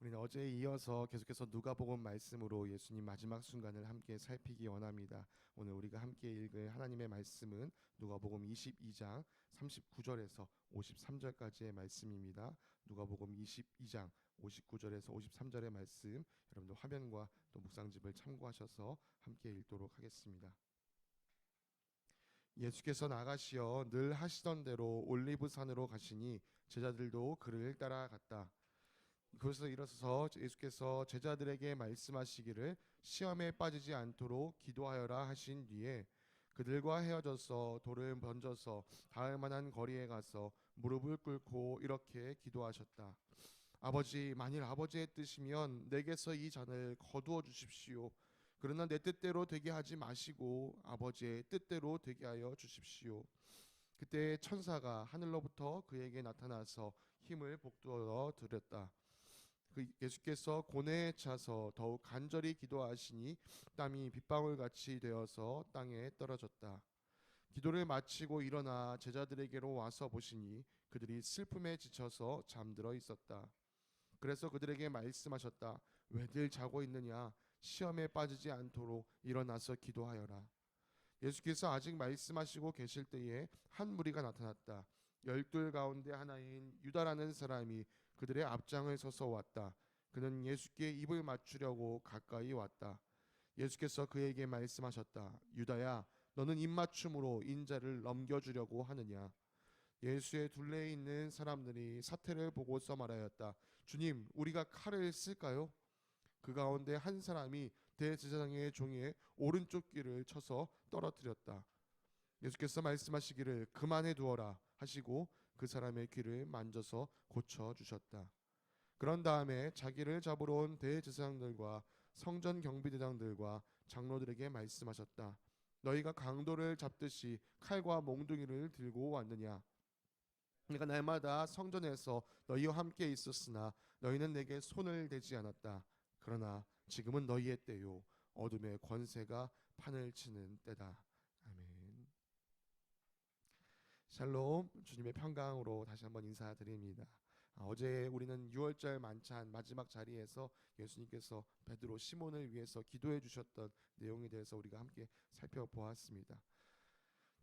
우리는 어제에 이어서 계속해서 누가복음 말씀으로 예수님 마지막 순간을 함께 살피기 원합니다. 오늘 우리가 함께 읽을 하나님의 말씀은 누가복음 22장 39절에서 53절까지의 말씀입니다. 누가복음 22장 59절에서 53절의 말씀, 여러분들 화면과 또 묵상집을 참고하셔서 함께 읽도록 하겠습니다. 예수께서 나가시어 늘 하시던 대로 올리브산으로 가시니 제자들도 그를 따라갔다. 그것에서 일어서서 예수께서 제자들에게 말씀하시기를 시험에 빠지지 않도록 기도하여라 하신 뒤에 그들과 헤어져서 돌을 던져서 닿을 만한 거리에 가서 무릎을 꿇고 이렇게 기도하셨다. 아버지, 만일 아버지의 뜻이면 내게서 이 잔을 거두어 주십시오. 그러나 내 뜻대로 되게 하지 마시고 아버지의 뜻대로 되게 하여 주십시오. 그때 천사가 하늘로부터 그에게 나타나서 힘을 북돋워 드렸다. 그 예수께서 고뇌에 차서 더욱 간절히 기도하시니 땀이 빗방울 같이 되어서 땅에 떨어졌다. 기도를 마치고 일어나 제자들에게로 와서 보시니 그들이 슬픔에 지쳐서 잠들어 있었다. 그래서 그들에게 말씀하셨다. 왜들 자고 있느냐? 시험에 빠지지 않도록 일어나서 기도하여라. 예수께서 아직 말씀하시고 계실 때에 한 무리가 나타났다. 열둘 가운데 하나인 유다라는 사람이 그들의 앞장을 서서 왔다. 그는 예수께 입을 맞추려고 가까이 왔다. 예수께서 그에게 말씀하셨다. 유다야, 너는 입맞춤으로 인자를 넘겨주려고 하느냐? 예수의 둘레에 있는 사람들이 사태를 보고서 말하였다. 주님, 우리가 칼을 쓸까요? 그 가운데 한 사람이 대제사장의 종의 오른쪽 귀를 쳐서 떨어뜨렸다. 예수께서 말씀하시기를 그만해 두어라 하시고 그 사람의 귀를 만져서 고쳐 주셨다. 그런 다음에 자기를 잡으러 온 대제사장들과 성전 경비대장들과 장로들에게 말씀하셨다. 너희가 강도를 잡듯이 칼과 몽둥이를 들고 왔느냐? 내가 날마다 성전에서 너희와 함께 있었으나 너희는 내게 손을 대지 않았다. 그러나 지금은 너희의 때요 어둠의 권세가 판을 치는 때다. 아멘. 샬롬, 주님의 평강으로 다시 한번 인사드립니다. 어제 우리는 6월절 만찬 마지막 자리에서 예수님께서 베드로 시몬을 위해서 기도해 주셨던 내용에 대해서 우리가 함께 살펴보았습니다.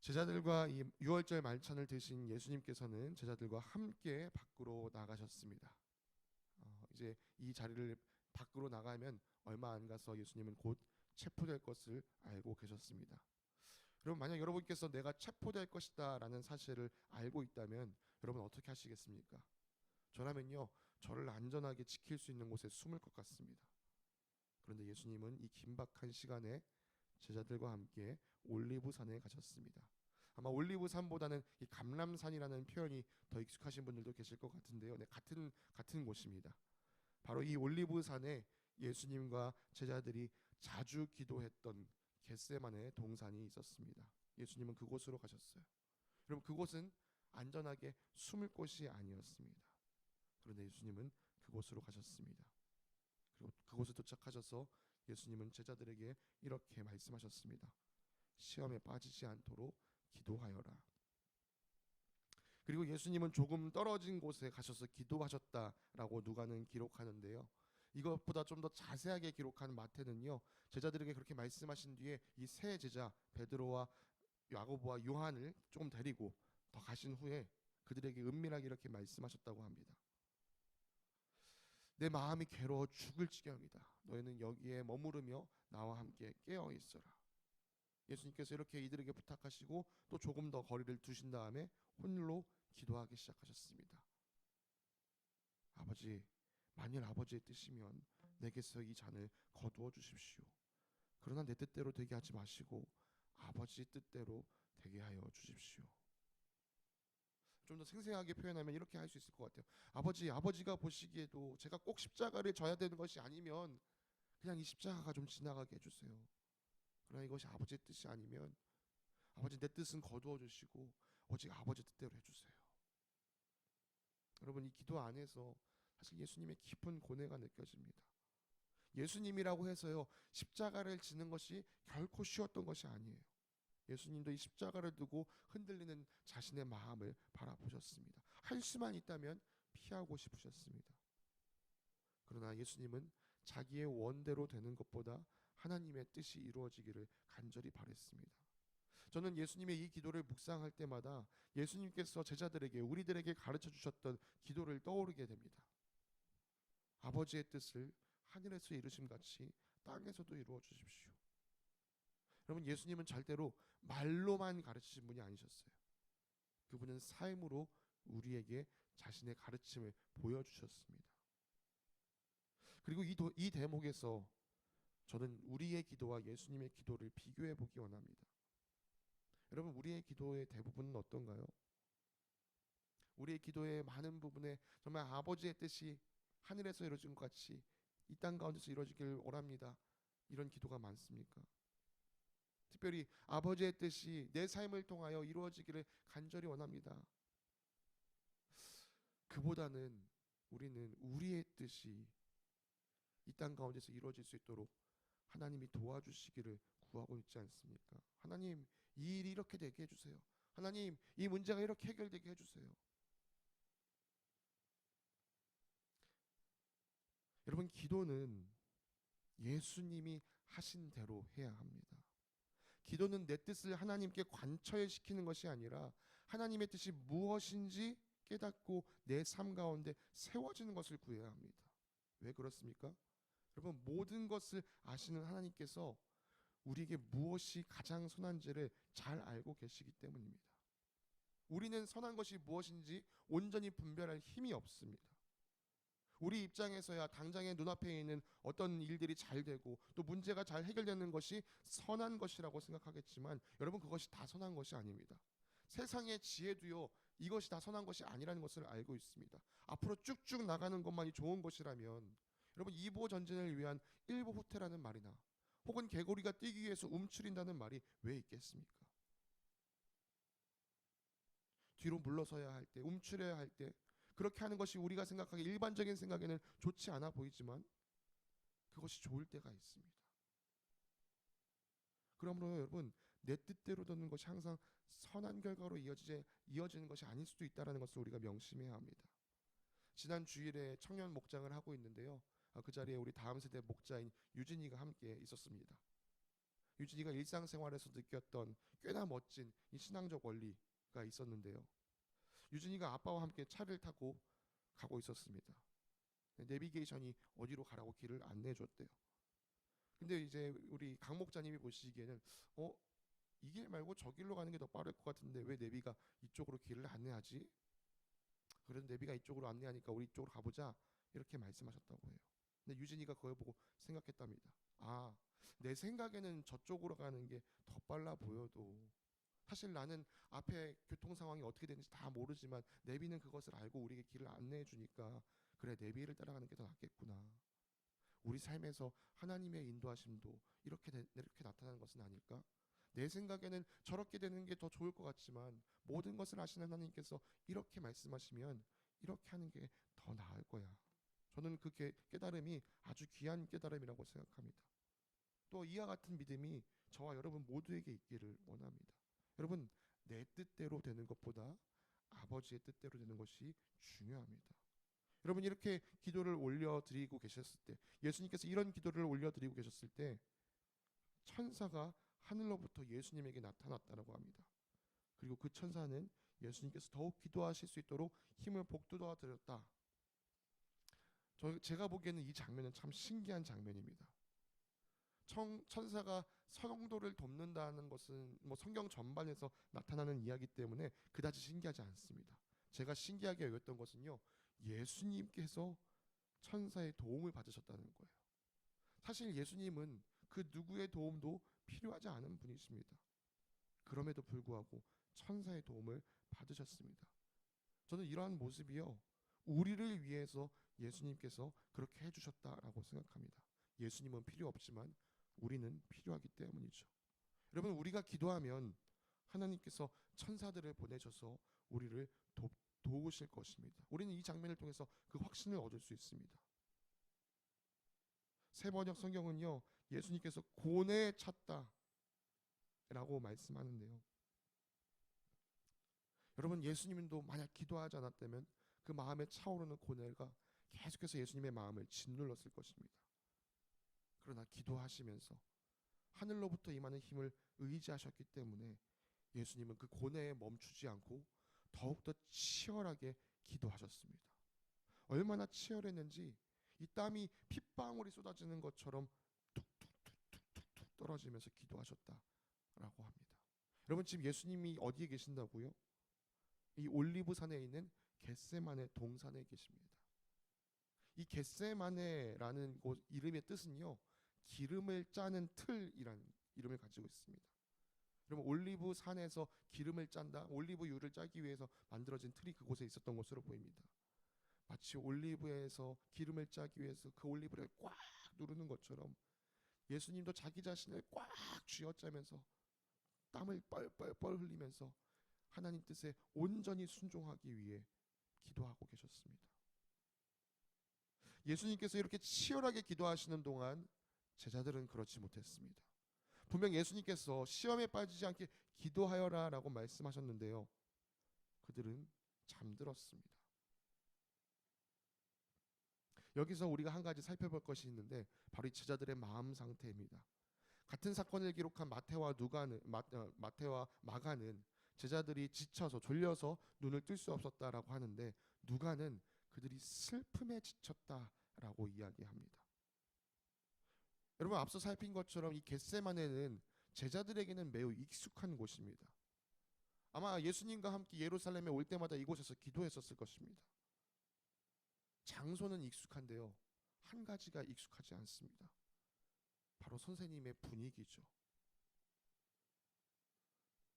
제자들과 이 6월절 만찬을 드신 예수님께서는 제자들과 함께 밖으로 나가셨습니다. 이제 이 자리를 밖으로 나가면 얼마 안 가서 예수님은 곧 체포될 것을 알고 계셨습니다. 여러분, 만약 여러분께서 내가 체포될 것이다 라는 사실을 알고 있다면 여러분 어떻게 하시겠습니까? 저라면요, 저를 안전하게 지킬 수 있는 곳에 숨을 것 같습니다. 그런데 예수님은 이 긴박한 시간에 제자들과 함께 올리브산에 가셨습니다. 아마 올리브산보다는 이 감람산이라는 표현이 더 익숙하신 분들도 계실 것 같은데요. 네, 같은 곳입니다. 바로 이 올리브산에 예수님과 제자들이 자주 기도했던 겟세마네 동산이 있었습니다. 예수님은 그곳으로 가셨어요. 여러분, 그곳은 안전하게 숨을 곳이 아니었습니다. 그런데 예수님은 그곳으로 가셨습니다. 그리고 그곳에 도착하셔서 예수님은 제자들에게 이렇게 말씀하셨습니다. 시험에 빠지지 않도록 기도하여라. 그리고 예수님은 조금 떨어진 곳에 가셔서 기도하셨다라고 누가는 기록하는데요. 이것보다 좀 더 자세하게 기록한 마태는요, 제자들에게 그렇게 말씀하신 뒤에 이 세 제자 베드로와 야고보와 요한을 조금 데리고 더 가신 후에 그들에게 은밀하게 이렇게 말씀하셨다고 합니다. 내 마음이 괴로워 죽을 지경이다. 너희는 여기에 머무르며 나와 함께 깨어 있어라. 예수님께서 이렇게 이들에게 부탁하시고 또 조금 더 거리를 두신 다음에 홀로 기도하기 시작하셨습니다. 아버지, 만일 아버지의 뜻이면 내게서 이 잔을 거두어 주십시오. 그러나 내 뜻대로 되게 하지 마시고 아버지 뜻대로 되게 하여 주십시오. 좀 더 생생하게 표현하면 이렇게 할 수 있을 것 같아요. 아버지가 보시기에도 제가 꼭 십자가를 져야 되는 것이 아니면 그냥 이 십자가가 좀 지나가게 해주세요. 그러나 이것이 아버지의 뜻이 아니면 아버지, 내 뜻은 거두어 주시고 오직 아버지 뜻대로 해주세요. 여러분, 이 기도 안에서 사실 예수님의 깊은 고뇌가 느껴집니다. 예수님이라고 해서요, 십자가를 지는 것이 결코 쉬웠던 것이 아니에요. 예수님도 이 십자가를 두고 흔들리는 자신의 마음을 바라보셨습니다. 할 수만 있다면 피하고 싶으셨습니다. 그러나 예수님은 자기의 원대로 되는 것보다 하나님의 뜻이 이루어지기를 간절히 바랬습니다. 저는 예수님의 이 기도를 묵상할 때마다 예수님께서 제자들에게, 우리들에게 가르쳐 주셨던 기도를 떠오르게 됩니다. 아버지의 뜻을 하늘에서 이루심 같이 땅에서도 이루어 주십시오. 여러분, 예수님은 절대로 말로만 가르치신 분이 아니셨어요. 그분은 삶으로 우리에게 자신의 가르침을 보여주셨습니다. 그리고 이 대목에서 저는 우리의 기도와 예수님의 기도를 비교해 보기 원합니다. 여러분, 우리의 기도의 대부분은 어떤가요? 우리의 기도의 많은 부분에 정말 아버지의 뜻이 하늘에서 이루어진 것 같이 이 땅 가운데서 이루어지길 원합니다. 이런 기도가 많습니까? 특별히 아버지의 뜻이 내 삶을 통하여 이루어지기를 간절히 원합니다. 그보다는 우리는 우리의 뜻이 이 땅 가운데서 이루어질 수 있도록 하나님이 도와주시기를 구하고 있지 않습니까? 하나님, 이 일이 이렇게 되게 해주세요. 하나님, 이 문제가 이렇게 해결되게 해주세요. 여러분, 기도는 예수님이 하신 대로 해야 합니다. 기도는 내 뜻을 하나님께 관철시키는 것이 아니라 하나님의 뜻이 무엇인지 깨닫고 내 삶 가운데 세워지는 것을 구해야 합니다. 왜 그렇습니까? 여러분, 모든 것을 아시는 하나님께서 우리에게 무엇이 가장 선한지를 잘 알고 계시기 때문입니다. 우리는 선한 것이 무엇인지 온전히 분별할 힘이 없습니다. 우리 입장에서야 당장의 눈앞에 있는 어떤 일들이 잘 되고 또 문제가 잘 해결되는 것이 선한 것이라고 생각하겠지만, 여러분, 그것이 다 선한 것이 아닙니다. 세상의 지혜도요, 이것이 다 선한 것이 아니라는 것을 알고 있습니다. 앞으로 쭉쭉 나가는 것만이 좋은 것이라면 여러분, 2보 전진을 위한 1보 후퇴라는 말이나 혹은 개구리가 뛰기 위해서 움츠린다는 말이 왜 있겠습니까? 뒤로 물러서야 할 때, 움츠려야 할 때, 그렇게 하는 것이 우리가 생각하기 일반적인 생각에는 좋지 않아 보이지만 그것이 좋을 때가 있습니다. 그러므로 여러분, 내 뜻대로 되는 것이 항상 선한 결과로 이어지는 것이 아닐 수도 있다는 것을 우리가 명심해야 합니다. 지난 주일에 청년 목장을 하고 있는데요, 그 자리에 우리 다음 세대 목자인 유진이가 함께 있었습니다. 유진이가 일상생활에서 느꼈던 꽤나 멋진 이 신앙적 원리가 있었는데요, 유진이가 아빠와 함께 차를 타고 가고 있었습니다. 내비게이션이 어디로 가라고 길을 안내해 줬대요. 근데 이제 우리 강 목자님이 보시기에는 이 길 말고 저 길로 가는 게 더 빠를 것 같은데 왜 내비가 이쪽으로 길을 안내하지? 그래도 내비가 이쪽으로 안내하니까 우리 이쪽으로 가보자, 이렇게 말씀하셨다고 해요. 근데 유진이가 그걸 보고 생각했답니다. 아, 내 생각에는 저쪽으로 가는 게 더 빨라 보여도 사실 나는 앞에 교통 상황이 어떻게 되는지 다 모르지만 내비는 그것을 알고 우리에게 길을 안내해 주니까 그래, 내비를 따라가는 게 더 낫겠구나. 우리 삶에서 하나님의 인도하심도 이렇게 나타나는 것은 아닐까? 내 생각에는 저렇게 되는 게 더 좋을 것 같지만 모든 것을 아시는 하나님께서 이렇게 말씀하시면 이렇게 하는 게 더 나을 거야. 저는 그 깨달음이 아주 귀한 깨달음이라고 생각합니다. 또 이와 같은 믿음이 저와 여러분 모두에게 있기를 원합니다. 여러분, 내 뜻대로 되는 것보다 아버지의 뜻대로 되는 것이 중요합니다. 여러분, 이렇게 기도를 올려드리고 계셨을 때, 예수님께서 이런 기도를 올려드리고 계셨을 때 천사가 하늘로부터 예수님에게 나타났다고 합니다. 그리고 그 천사는 예수님께서 더욱 기도하실 수 있도록 힘을 복돋아 드렸다. 제가 보기에는 이 장면은 참 신기한 장면입니다. 천사가 성도를 돕는다는 것은 성경 전반에서 나타나는 이야기 때문에 그다지 신기하지 않습니다. 제가 신기하게 여겼던 것은요, 예수님께서 천사의 도움을 받으셨다는 거예요. 사실 예수님은 그 누구의 도움도 필요하지 않은 분이십니다. 그럼에도 불구하고 천사의 도움을 받으셨습니다. 저는 이러한 모습이요, 우리를 위해서 예수님께서 그렇게 해주셨다라고 생각합니다. 예수님은 필요 없지만 우리는 필요하기 때문이죠. 여러분, 우리가 기도하면 하나님께서 천사들을 보내셔서 우리를 도우실 것입니다. 우리는 이 장면을 통해서 그 확신을 얻을 수 있습니다. 새번역 성경은요, 예수님께서 고뇌에 찼다 라고 말씀하는데요, 여러분, 예수님도 만약 기도하지 않았다면 그 마음에 차오르는 고뇌가 계속해서 예수님의 마음을 짓눌렀을 것입니다. 그러나 기도하시면서 하늘로부터 임하는 힘을 의지하셨기 때문에 예수님은 그 고뇌에 멈추지 않고 더욱더 치열하게 기도하셨습니다. 얼마나 치열했는지 이 땀이 핏방울이 쏟아지는 것처럼 툭툭툭툭툭 떨어지면서 기도하셨다라고 합니다. 여러분, 지금 예수님이 어디에 계신다고요? 이 올리브산에 있는 겟세마네 동산에 계십니다. 이 겟세마네라는 곳 이름의 뜻은요, 기름을 짜는 틀이라는 이름을 가지고 있습니다. 그러면 올리브 산에서 기름을 짠다, 올리브유를 짜기 위해서 만들어진 틀이 그곳에 있었던 것으로 보입니다. 마치 올리브에서 기름을 짜기 위해서 그 올리브를 꽉 누르는 것처럼 예수님도 자기 자신을 꽉 쥐어짜면서 땀을 뻘뻘뻘 흘리면서 하나님 뜻에 온전히 순종하기 위해 기도하고 계셨습니다. 예수님께서 이렇게 치열하게 기도하시는 동안 제자들은 그렇지 못했습니다. 분명 예수님께서 시험에 빠지지 않게 기도하여라 라고 말씀하셨는데요, 그들은 잠들었습니다. 여기서 우리가 한 가지 살펴볼 것이 있는데 바로 이 제자들의 마음 상태입니다. 같은 사건을 기록한 마태와 마가는 제자들이 지쳐서 졸려서 눈을 뜰 수 없었다라고 하는데, 누가는 그들이 슬픔에 지쳤다라고 이야기합니다. 여러분, 앞서 살핀 것처럼 이 겟세마네는 제자들에게는 매우 익숙한 곳입니다. 아마 예수님과 함께 예루살렘에 올 때마다 이곳에서 기도했었을 것입니다. 장소는 익숙한데요, 한 가지가 익숙하지 않습니다. 바로 선생님의 분위기죠.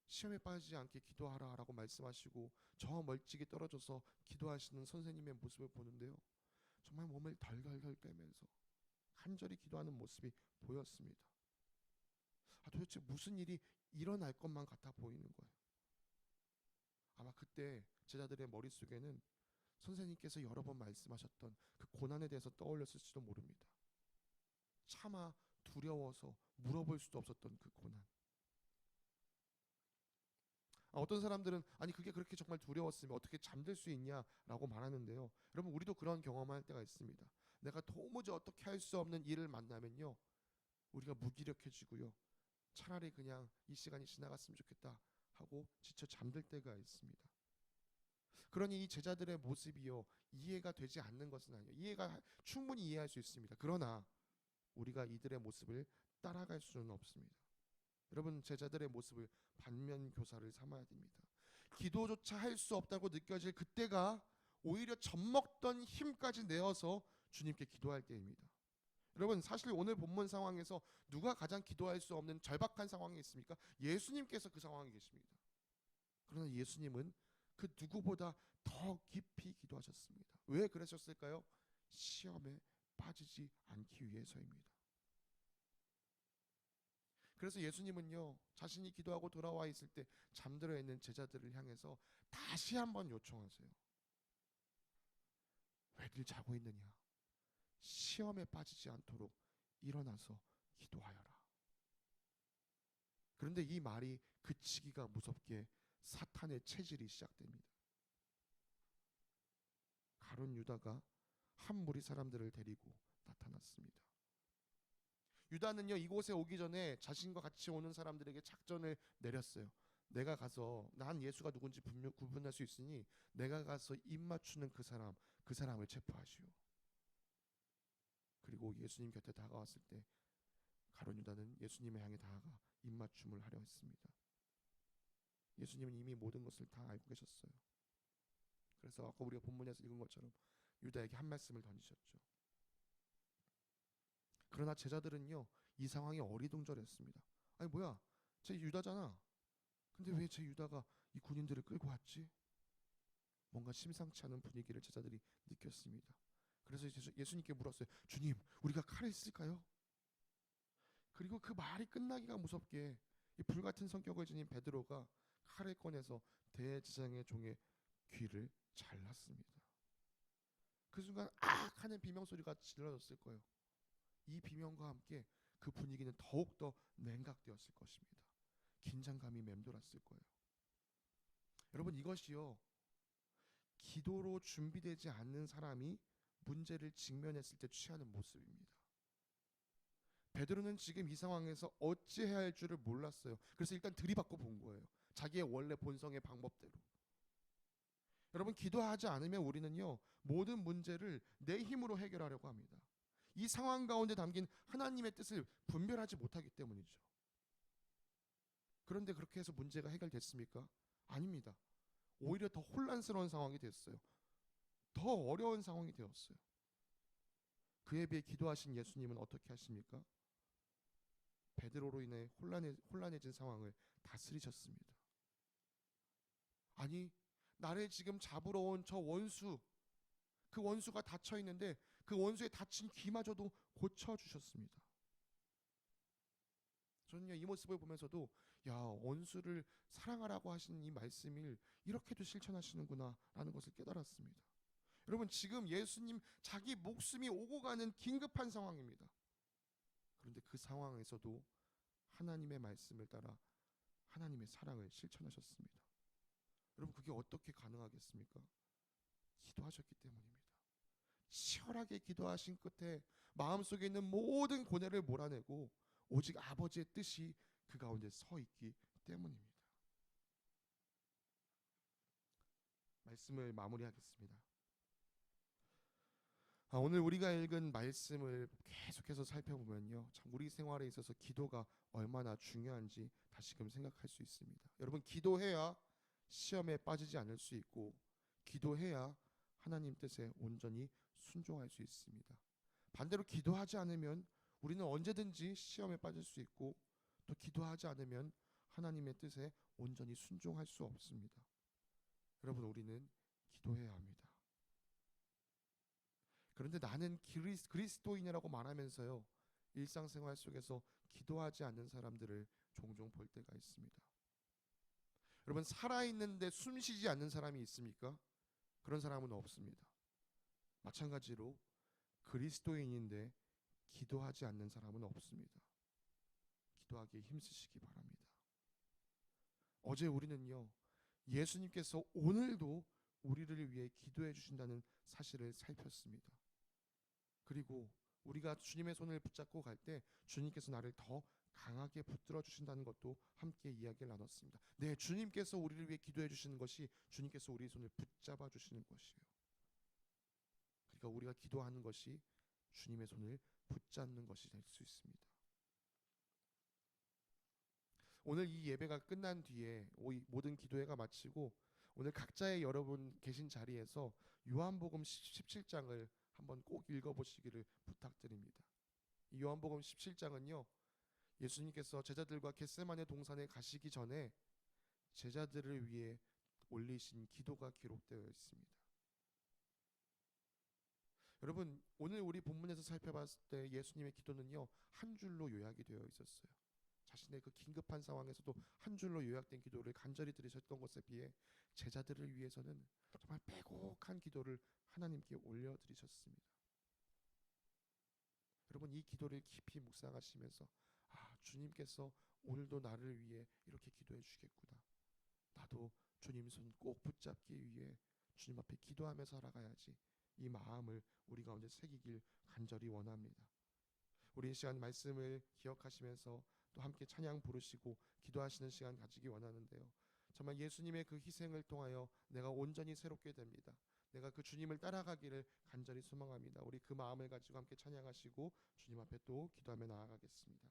시험에 빠지지 않게 기도하라 라고 말씀하시고 저 멀찍이 떨어져서 기도하시는 선생님의 모습을 보는데요, 정말 몸을 덜덜덜 빼면서 간절히 기도하는 모습이 보였습니다. 도대체 무슨 일이 일어날 것만 같아 보이는 거예요. 아마 그때 제자들의 머릿속에는 선생님께서 여러 번 말씀하셨던 그 고난에 대해서 떠올렸을지도 모릅니다. 차마 두려워서 물어볼 수도 없었던 그 고난. 어떤 사람들은 아니 그게 그렇게 정말 두려웠으면 어떻게 잠들 수 있냐라고 말하는데요, 여러분, 우리도 그런 경험할 때가 있습니다. 내가 도무지 어떻게 할 수 없는 일을 만나면요, 우리가 무기력해지고요, 차라리 그냥 이 시간이 지나갔으면 좋겠다 하고 지쳐 잠들 때가 있습니다. 그러니 이 제자들의 모습이요, 이해가 되지 않는 것은 아니에요. 충분히 이해할 수 있습니다. 그러나 우리가 이들의 모습을 따라갈 수는 없습니다. 여러분, 제자들의 모습을 반면교사를 삼아야 됩니다. 기도조차 할 수 없다고 느껴질 그때가 오히려 젖먹던 힘까지 내어서 주님께 기도할 때입니다. 여러분, 사실 오늘 본문 상황에서 누가 가장 기도할 수 없는 절박한 상황이 있습니까? 예수님께서 그 상황에 계십니다. 그러나 예수님은 그 누구보다 더 깊이 기도하셨습니다. 왜 그러셨을까요? 시험에 빠지지 않기 위해서입니다. 그래서 예수님은요, 자신이 기도하고 돌아와 있을 때 잠들어 있는 제자들을 향해서 다시 한번 요청하세요. 왜들 자고 있느냐? 시험에 빠지지 않도록 일어나서 기도하여라. 그런데 이 말이 그치기가 무섭게 사탄의 체질이 시작됩니다. 가룟 유다가 한 무리 사람들을 데리고 나타났습니다. 유다는요, 이곳에 오기 전에 자신과 같이 오는 사람들에게 작전을 내렸어요. 내가 가서 난 예수가 누군지 구분할 수 있으니 내가 가서 입 맞추는 그 사람을 체포하시오. 그리고 예수님 곁에 다가왔을 때 가룟 유다는 예수님을 향해 다가가 입맞춤을 하려 했습니다. 예수님은 이미 모든 것을 다 알고 계셨어요. 그래서 아까 우리가 본문에서 읽은 것처럼 유다에게 한 말씀을 던지셨죠. 그러나 제자들은요, 이 상황에 어리둥절했습니다. 아니 뭐야, 제 유다잖아. 근데 왜 제 유다가 이 군인들을 끌고 왔지? 뭔가 심상치 않은 분위기를 제자들이 느꼈습니다. 그래서 예수님께 물었어요. 주님, 우리가 칼을 쓸까요? 그리고 그 말이 끝나기가 무섭게 이 불같은 성격을 지닌 베드로가 칼을 꺼내서 대제사장의 종의 귀를 잘랐습니다. 그 순간 악 하는 비명소리가 질러졌을 거예요. 이 비명과 함께 그 분위기는 더욱더 냉각되었을 것입니다. 긴장감이 맴돌았을 거예요. 여러분, 이것이요, 기도로 준비되지 않는 사람이 문제를 직면했을 때 취하는 모습입니다. 베드로는 지금 이 상황에서 어찌해야 할 줄을 몰랐어요. 그래서 일단 들이받고 본 거예요. 자기의 원래 본성의 방법대로. 여러분, 기도하지 않으면 우리는요, 모든 문제를 내 힘으로 해결하려고 합니다. 이 상황 가운데 담긴 하나님의 뜻을 분별하지 못하기 때문이죠. 그런데 그렇게 해서 문제가 해결됐습니까? 아닙니다. 오히려 더 혼란스러운 상황이 됐어요. 더 어려운 상황이 되었어요. 그에 비해 기도하신 예수님은 어떻게 하십니까? 베드로로 인해 혼란해진 상황을 다스리셨습니다. 아니, 나를 지금 잡으러 온 저 원수, 그 원수가 닫혀 있는데 그 원수의 닫힌 귀마저도 고쳐주셨습니다. 저는요, 이 모습을 보면서도 야, 원수를 사랑하라고 하신 이 말씀을 이렇게도 실천하시는구나 라는 것을 깨달았습니다. 여러분, 지금 예수님 자기 목숨이 오고 가는 긴급한 상황입니다. 그런데 그 상황에서도 하나님의 말씀을 따라 하나님의 사랑을 실천하셨습니다. 여러분, 그게 어떻게 가능하겠습니까? 기도하셨기 때문입니다. 치열하게 기도하신 끝에 마음속에 있는 모든 고뇌를 몰아내고 오직 아버지의 뜻이 그 가운데 서 있기 때문입니다. 말씀을 마무리하겠습니다. 오늘 우리가 읽은 말씀을 계속해서 살펴보면요, 참 우리 생활에 있어서 기도가 얼마나 중요한지 다시금 생각할 수 있습니다. 여러분, 기도해야 시험에 빠지지 않을 수 있고, 기도해야 하나님 뜻에 온전히 순종할 수 있습니다. 반대로 기도하지 않으면 우리는 언제든지 시험에 빠질 수 있고, 또 기도하지 않으면 하나님의 뜻에 온전히 순종할 수 없습니다. 여러분, 우리는 기도해야 합니다. 그런데 나는 그리스도인이라고 말하면서요, 일상생활 속에서 기도하지 않는 사람들을 종종 볼 때가 있습니다. 여러분, 살아있는데 숨쉬지 않는 사람이 있습니까? 그런 사람은 없습니다. 마찬가지로 그리스도인인데 기도하지 않는 사람은 없습니다. 기도하기에 힘쓰시기 바랍니다. 어제 우리는요, 예수님께서 오늘도 우리를 위해 기도해 주신다는 사실을 살폈습니다. 그리고 우리가 주님의 손을 붙잡고 갈 때 주님께서 나를 더 강하게 붙들어 주신다는 것도 함께 이야기를 나눴습니다. 네, 주님께서 우리를 위해 기도해 주시는 것이 주님께서 우리의 손을 붙잡아 주시는 것이에요. 그러니까 우리가 기도하는 것이 주님의 손을 붙잡는 것이 될 수 있습니다. 오늘 이 예배가 끝난 뒤에 모든 기도회가 마치고 오늘 각자의 여러분 계신 자리에서 요한복음 17장을 한번 꼭 읽어보시기를 부탁드립니다. 이 요한복음 17장은요, 예수님께서 제자들과 겟세마네 동산에 가시기 전에 제자들을 위해 올리신 기도가 기록되어 있습니다. 여러분, 오늘 우리 본문에서 살펴봤을 때 예수님의 기도는요, 한 줄로 요약이 되어 있었어요. 자신의 그 긴급한 상황에서도 한 줄로 요약된 기도를 간절히 들으셨던 것에 비해 제자들을 위해서는 정말 빼곡한 기도를 하나님께 올려드리셨습니다. 여러분, 이 기도를 깊이 묵상하시면서 주님께서 오늘도 나를 위해 이렇게 기도해 주시겠구나, 나도 주님 손 꼭 붙잡기 위해 주님 앞에 기도하며 살아가야지, 이 마음을 우리 가운데 새기길 간절히 원합니다. 우리 이 시간 말씀을 기억하시면서 또 함께 찬양 부르시고 기도하시는 시간 가지기 원하는데요, 정말 예수님의 그 희생을 통하여 내가 온전히 새롭게 됩니다. 내가 그 주님을 따라가기를 간절히 소망합니다. 우리 그 마음을 가지고 함께 찬양하시고 주님 앞에 또 기도하며 나아가겠습니다.